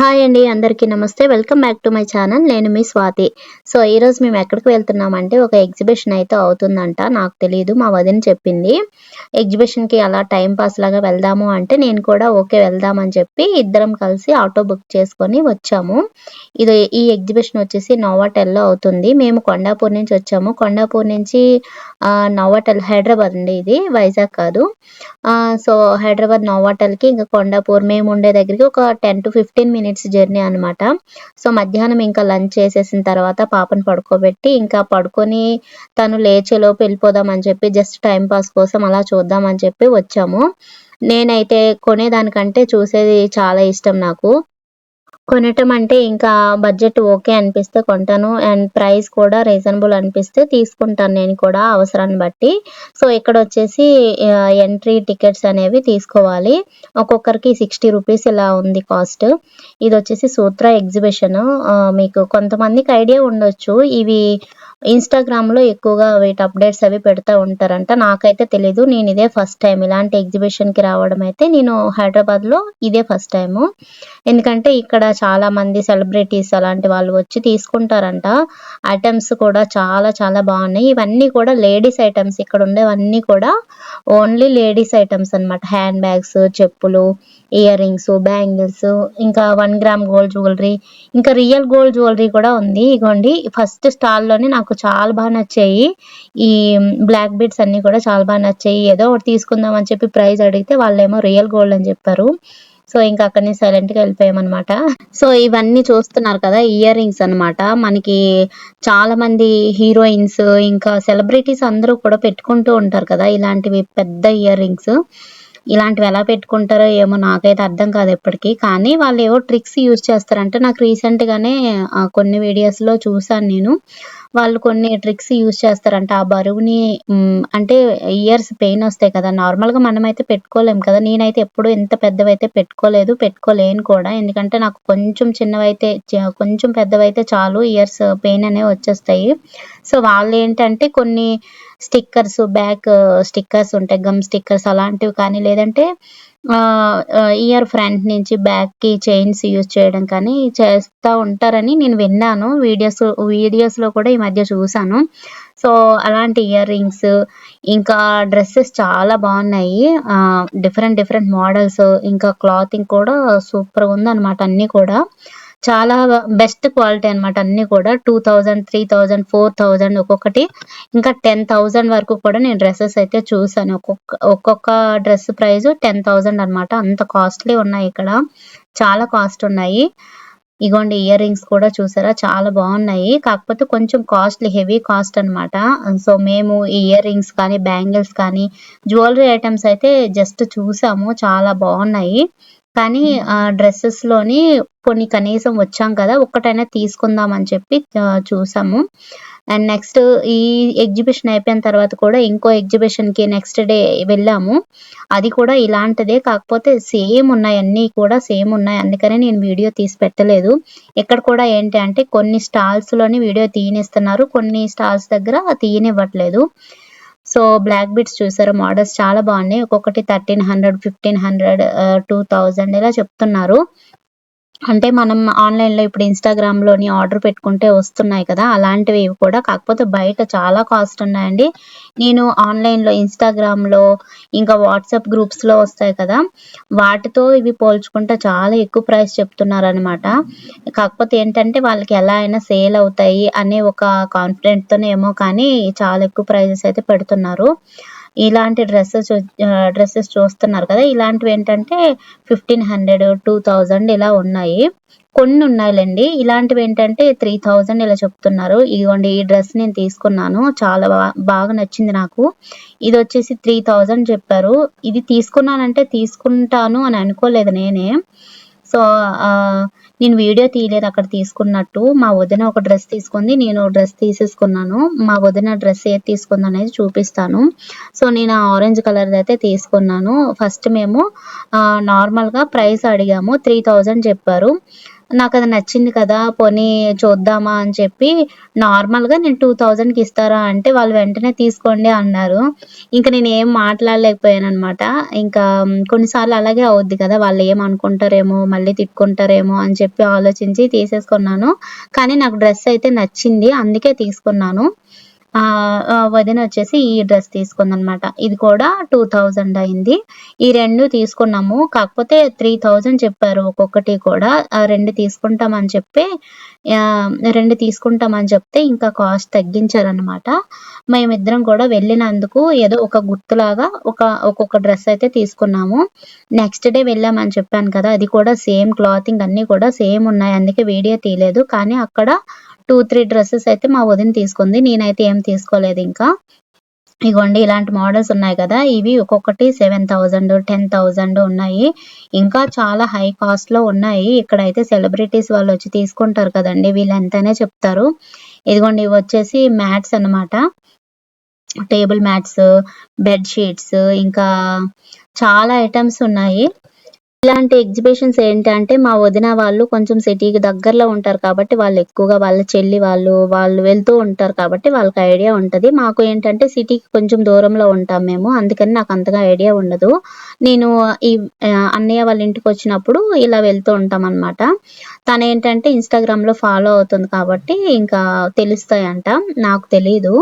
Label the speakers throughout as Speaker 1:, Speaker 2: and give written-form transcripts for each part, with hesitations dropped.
Speaker 1: Hi అండి, అందరికీ నమస్తే. Welcome back to my channel. నేను మీ స్వాతి. సో ఈరోజు మేము ఎక్కడికి వెళ్తున్నామంటే ఒక ఎగ్జిబిషన్ అయితే అవుతుందంట. నాకు తెలియదు, మా వదిన చెప్పింది. ఎగ్జిబిషన్‌కి అలా టైం పాస్ లాగా వెళ్దాము అంటే నేను కూడా ఓకే వెళ్దామని చెప్పి ఇద్దరం కలిసి ఆటో బుక్ చేసుకొని వచ్చాము. ఈ ఎగ్జిబిషన్ వచ్చేసి నోవాటెల్‌లో అవుతుంది. మేము కొండాపూర్ నుంచి వచ్చాము. కొండాపూర్ నుంచి నోవాటెల్ హైదరాబాద్ అండి, ఇది వైజాగ్ కాదు. సో హైదరాబాద్ నోవాటెల్‌కి ఇంకా కొండాపూర్ మేము ఉండే దగ్గరికి ఒక 10-15 మినిట్స్ జర్నీ అనమాట. సో మధ్యాహ్నం ఇంకా లంచ్ చేసేసిన తర్వాత పాపను పడుకోబెట్టి ఇంకా పడుకొని తను లేచేలోపు వెళ్ళిపోదాం అని చెప్పి జస్ట్ టైం పాస్ కోసం అలా చూద్దాం అని చెప్పి వచ్చాము. నేనైతే కొనేదానికంటే చూసేది చాలా ఇష్టం నాకు. కొనటం అంటే ఇంకా బడ్జెట్ ఓకే అనిపిస్తే కొంటాను. అండ్ ప్రైస్ కూడా రీజనబుల్ అనిపిస్తే తీసుకుంటాను నేను కూడా అవసరాన్ని బట్టి. సో ఇక్కడొచ్చేసి ఎంట్రీ టికెట్స్ అనేవి తీసుకోవాలి. ఒక్కొక్కరికి 60 రూపీస్ ఇలా ఉంది కాస్ట్. ఇదొచ్చేసి సూత్ర ఎగ్జిబిషన్. మీకు కొంతమందికి ఐడియా ఉండొచ్చు. ఇవి ఇన్‌స్టాగ్రామ్‌లో ఎక్కువగా వీటి అప్డేట్స్ అవి పెడతా ఉంటారంట. నాకైతే తెలీదు. నేను ఇదే ఫస్ట్ టైమ్ ఇలాంటి ఎగ్జిబిషన్‌కి రావడం అయితే నేను హైదరాబాద్‌లో ఇదే ఫస్ట్ టైము. ఎందుకంటే ఇక్కడ చాలా మంది సెలబ్రిటీస్ అలాంటి వాళ్ళు వచ్చి తీసుకుంటారంట. ఐటెమ్స్ కూడా చాలా చాలా బాగున్నాయి. ఇవన్నీ కూడా లేడీస్ ఐటెమ్స్. ఇక్కడ ఉండేవన్నీ కూడా ఓన్లీ లేడీస్ ఐటెమ్స్ అన్నమాట. హ్యాండ్ బ్యాగ్స్, చెప్పులు, ఇయర్ రింగ్స్, బ్యాంగిల్స్, ఇంకా 1 గ్రామ్ గోల్డ్ జ్యువెలరీ, ఇంకా రియల్ గోల్డ్ జ్యువెలరీ కూడా ఉంది. ఇగోండి ఫస్ట్ స్టాల్‌లోనే నాకు చాలా బాగా నచ్చాయి. ఈ బ్లాక్ బీడ్స్ అన్నీ కూడా చాలా బాగా నచ్చాయి. ఏదో ఒకటి తీసుకుందాం అని చెప్పి ప్రైస్ అడిగితే వాళ్ళేమో రియల్ గోల్డ్ అని చెప్పారు. సో ఇంకా అక్కడి నుంచి సైలెంట్‌గా వెళ్ళిపోయామన్నమాట. సో ఇవన్నీ చూస్తున్నారు కదా, ఇయర్ రింగ్స్ అన్నమాట. మనకి చాలా మంది హీరోయిన్స్ ఇంకా సెలబ్రిటీస్ అందరూ కూడా పెట్టుకుంటూ ఉంటారు కదా ఇలాంటివి పెద్ద ఇయర్ రింగ్స్. ఇలాంటివి ఎలా పెట్టుకుంటారో ఏమో నాకైతే అర్థం కాదు ఎప్పటికి. కానీ వాళ్ళేవో ట్రిక్స్ యూజ్ చేస్తారంట. నాకు రీసెంట్‌గానే కొన్ని వీడియోస్‌లో చూసాను నేను. వాళ్ళు కొన్ని ట్రిక్స్ యూజ్ చేస్తారంట. ఆ బరువుని అంటే ఇయర్స్ పెయిన్ వస్తాయి కదా! నార్మల్‌గా మనమైతే పెట్టుకోలేం కదా! నేనైతే ఎప్పుడు ఇంత పెద్దవైతే పెట్టుకోలేదు. పెట్టుకోలేను కూడా. ఎందుకంటే నాకు కొంచెం చిన్నవైతే కొంచెం పెద్దవైతే చాలు ఇయర్స్ పెయిన్ అనేవి వచ్చేస్తాయి. సో వాళ్ళేంటంటే కొన్ని స్టిక్కర్స్, బ్యాక్ స్టిక్కర్స్ ఉంటాయి. గమ్ స్టిక్కర్స్ అలాంటివి కానీ లేదంటే ఇయర్ ఫ్రంట్ నుంచి బ్యాక్‌కి చైన్స్ యూజ్ చేయడం కానీ చేస్తా ఉంటారని నేను విన్నాను. వీడియోస్‌లో కూడా ఈ మధ్య చూసాను. సో అలాంటి ఇయర్ రింగ్స్, ఇంకా డ్రెసెస్ చాలా బాగున్నాయి. డిఫరెంట్ డిఫరెంట్ మోడల్స్, ఇంకా క్లాతింగ్ కూడా సూపర్‌గుందనమాట అన్నీ కూడా. చాలా బెస్ట్ క్వాలిటీ అనమాట అన్నీ కూడా. 2000, 3000, 4000 ఒక్కొక్కటి ఇంకా 10,000 వరకు కూడా నేను డ్రెసెస్ అయితే చూసాను. ఒక్కొక్క డ్రెస్ ప్రైస్ 10,000 అనమాట. అంత కాస్ట్‌లీ ఉన్నాయి ఇక్కడ. చాలా కాస్ట్ ఉన్నాయి. ఇగోండి ఇయర్ రింగ్స్ కూడా చూసారా చాలా బాగున్నాయి. కాకపోతే కొంచెం కాస్ట్‌లీ, హెవీ కాస్ట్ అనమాట. సో మేము ఈ ఇయర్ రింగ్స్ కానీ, బ్యాంగిల్స్ కానీ, జ్యువెలరీ ఐటెమ్స్ అయితే జస్ట్ చూసాము. చాలా బాగున్నాయి. కానీ డ్రెసెస్‌లోని కొన్ని కనీసం వచ్చాం కదా! ఒక్కటైనా తీసుకుందాం అని చెప్పి చూసాము. అండ్ నెక్స్ట్ ఈ ఎగ్జిబిషన్ అయిపోయిన తర్వాత కూడా ఇంకో ఎగ్జిబిషన్‌కి నెక్స్ట్ డే వెళ్ళాము. అది కూడా ఇలాంటిదే, కాకపోతే సేమ్ ఉన్నాయి. అన్నీ కూడా సేమ్ ఉన్నాయి. అందుకనే నేను వీడియో తీసి పెట్టలేదు. ఇక్కడ కూడా ఏంటి అంటే కొన్ని స్టాల్స్‌లోని వీడియో తీయనిస్తున్నారు. కొన్ని స్టాల్స్ దగ్గర తీయనివ్వట్లేదు. సో బ్లాక్ బీడ్స్ చూసారా, మోడల్స్ చాలా బాగున్నాయి. ఒక్కొక్కటి 1300, 1500, 2000 ఇలా చెప్తున్నారు. అంటే మనం ఆన్‌లైన్‌లో ఇప్పుడు ఇన్‌స్టాగ్రామ్‌లోని ఆర్డర్ పెట్టుకుంటే వస్తున్నాయి కదా! అలాంటివి ఇవి కూడా. కాకపోతే బయట చాలా కాస్ట్ ఉన్నాయండి. నేను ఆన్‌లైన్‌లో, ఇన్‌స్టాగ్రామ్‌లో, ఇంకా వాట్సాప్ గ్రూప్స్‌లో వస్తాయి కదా! వాటితో ఇవి పోల్చుకుంటే చాలా ఎక్కువ ప్రైస్ చెప్తున్నారనమాట. కాకపోతే ఏంటంటే వాళ్ళకి ఎలా అయినా సేల్ అవుతాయి అనే ఒక కాన్ఫిడెంట్‌తోనే ఏమో కానీ చాలా ఎక్కువ ప్రైజెస్ అయితే పెడుతున్నారు. ఇలాంటి డ్రెసెస్ చూస్తున్నారు కదా! ఇలాంటివేంటంటే 1500, 2000 ఇలా ఉన్నాయి. కొన్నున్నాయిలెండి. ఇలాంటివేంటంటే 3000 ఇలా చెప్తున్నారు. ఇదిగోండి ఈ డ్రెస్ నేను తీసుకున్నాను. చాలా బాగా నచ్చింది నాకు. ఇదొచ్చేసి 3000 చెప్పారు. ఇది తీసుకున్నానంటే తీసుకుంటాను అని అనుకోలేదు నేనే. సో నేను వీడియో తీయలేదు అక్కడ తీసుకున్నట్టు. మా వదిన ఒక డ్రెస్ తీసుకుంది. నేను డ్రెస్ తీసేసుకున్నాను. మా వదిన డ్రెస్ ఏది తీసుకుందనేది చూపిస్తాను. సో నేను ఆరెంజ్ కలర్‌దయితే తీసుకున్నాను. ఫస్ట్ మేము నార్మల్‌గా ప్రైస్ అడిగాము. 3000 చెప్పారు. నాకది నచ్చింది కదా! పోనీ చూద్దామా అని చెప్పి నార్మల్‌గా నేను 2000కి ఇస్తారా అంటే వాళ్ళు వెంటనే తీసుకోండి అన్నారు. ఇంక నేనేం మాట్లాడలేకపోయాననమాట. ఇంకా కొన్నిసార్లు అలాగే అవుద్ది కదా! వాళ్ళేమనుకుంటారేమో, మళ్ళీ తిట్టుకుంటారేమో అని చెప్పి ఆలోచించి తీసేసుకున్నాను. కానీ నాకు డ్రెస్ అయితే నచ్చింది. అందుకే తీసుకున్నాను. వదినొచ్చేసి ఈ డ్రెస్ తీసుకుందనమాట. ఇది కూడా 2000 అయింది. ఈ 2 తీసుకున్నాము. కాకపోతే 3000 చెప్పారు ఒక్కొక్కటి కూడా. 2 తీసుకుంటామని చెప్పి 2 తీసుకుంటామని చెప్తే ఇంకా కాస్ట్ తగ్గించారనమాట. మేమిద్దరం కూడా వెళ్ళినందుకు ఏదో ఒక గుర్తులాగా ఒక్కొక్క డ్రెస్ అయితే తీసుకున్నాము. నెక్స్ట్ డే వెళ్ళామని చెప్పాను కదా! అది కూడా సేమ్ క్లాతింగ్ అన్నీ కూడా సేమ్ ఉన్నాయి. అందుకే వీడియో తీయలేదు. కానీ అక్కడ 2, 3 డ్రెసెస్ అయితే మా వదిన తీసుకుంది. నేనైతే ఏం తీసుకోలేదింకా. ఇగోండి ఇలాంటి మోడల్స్ ఉన్నాయి కదా! ఇవి ఒక్కొక్కటి 7000, 10,000 ఉన్నాయి. ఇంకా చాలా హై కాస్ట్‌లో ఉన్నాయి. ఇక్కడైతే సెలబ్రిటీస్ వాళ్ళొచ్చి తీసుకుంటారు కదండీ! వీళ్ళెంతైనా చెప్తారు. ఇదిగోండి ఇవొచ్చేసి మ్యాట్స్ అన్నమాట. టేబుల్ మ్యాట్స్, బెడ్ షీట్స్ ఇంకా చాలా ఐటెమ్స్ ఉన్నాయి. ఇలాంటి ఎగ్జిబిషన్స్ ఏంటంటే, మా వదిన వాళ్ళు కొంచెం సిటీకి దగ్గరలో ఉంటారు కాబట్టి, వాళ్ళెక్కువగా వాళ్ళ చెల్లి వాళ్ళు వెళ్తూ ఉంటారు కాబట్టి, వాళ్ళకి ఐడియా ఉంటది. మాకు ఏంటంటే, సిటీకి కొంచెం దూరంలో ఉంటాం మేము. అందుకని నాకంతగా ఐడియా ఉండదు. నేను ఈ అన్నయ్య వాళ్ళ ఇంటికొచ్చినప్పుడు ఇలా వెళ్తూ ఉంటామనమాట. తనేంటంటే, ఇన్‌స్టాగ్రామ్‌లో ఫాలో అవుతుంది కాబట్టి, ఇంకా తెలుస్తాయంట. నాకు తెలీదు.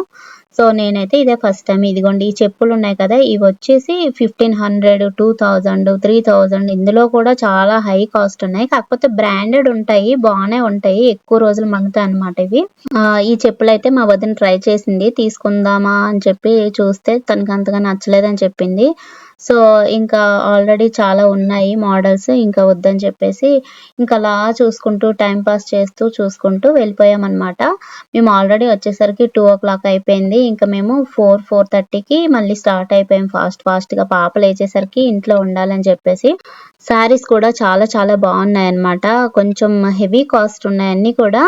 Speaker 1: సో, నేనైతే ఇదే ఫస్ట్ టైమ్. ఇదిగోండి ఈ చెప్పులున్నాయి కదా! ఇవొచ్చేసి 1500, 2000, 3000 ఇందులో కూడా చాలా హై కాస్ట్ ఉన్నాయి. కాకపోతే బ్రాండెడ్ ఉంటాయి. బానే ఉంటాయి. ఎక్కువ రోజులు మన్నుతాయన్నమాట ఇవి. ఈ చెప్పులైతే మా వదిన ట్రై చేసింది. తీసుకుందామా అని చెప్పి చూస్తే తనకంతగా నచ్చలేదని చెప్పింది. సో, ఇంకా ఆల్రెడీ చాలా ఉన్నాయి మోడల్స్. ఇంకా వద్దని చెప్పేసి ఇంకలా చూసుకుంటూ టైమ్ పాస్ చేస్తూ, చూసుకుంటూ వెళ్ళిపోయామనమాట. మేము ఆల్రెడీ వచ్చేసరికి 2:00 అయిపోయింది. ఇంక మేము 4:30కి మళ్ళీ స్టార్ట్ అయిపోయాం ఫాస్ట్‌గా పాప లేచేసరికి ఇంట్లో ఉండాలని చెప్పేసి. శారీస్ కూడా చాలా చాలా బాగున్నాయన్నమాట. కొంచెం హెవీ కాస్ట్ ఉన్నాయి అన్నీ కూడా.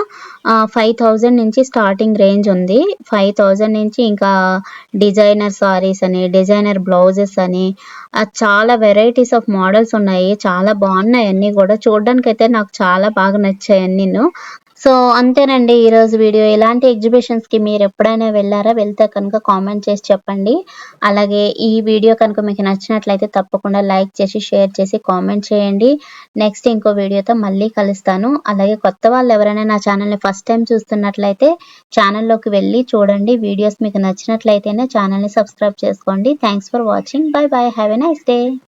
Speaker 1: 5000 నుంచి స్టార్టింగ్ రేంజ్ ఉంది. 5000 నుంచి ఇంకా డిజైనర్ సారీస్ అని, డిజైనర్ బ్లౌజెస్ అని చాలా వెరైటీస్ ఆఫ్ మోడల్స్ ఉన్నాయి. చాలా బాగున్నాయి అన్నీ కూడా. చూడ్డానికైతే నాకు చాలా బాగా నచ్చాయి అన్నీను. సో, అంతేనండి ఈరోజు వీడియో. ఇలాంటి ఎగ్జిబిషన్స్‌కి మీరెప్పుడైనా వెళ్లారా? వెళ్తే కనుక కామెంట్ చేసి చెప్పండి. అలాగే ఈ వీడియో కనుక మీకు నచ్చినట్లయితే తప్పకుండా లైక్ చేసి, షేర్ చేసి, కామెంట్ చేయండి. నెక్స్ట్ ఇంకో వీడియోతో మళ్ళీ కలుస్తాను. అలాగే కొత్త వాళ్ళెవరైనా నా ఛానల్‌ని ఫస్ట్ టైమ్ చూస్తున్నట్లయితే ఛానల్‌లోకి వెళ్లి చూడండి. వీడియోస్ మీకు నచ్చినట్లయితేనే ఛానల్‌ని సబ్స్క్రైబ్ చేసుకోండి. Thanks for watching. By by. Have a nice day.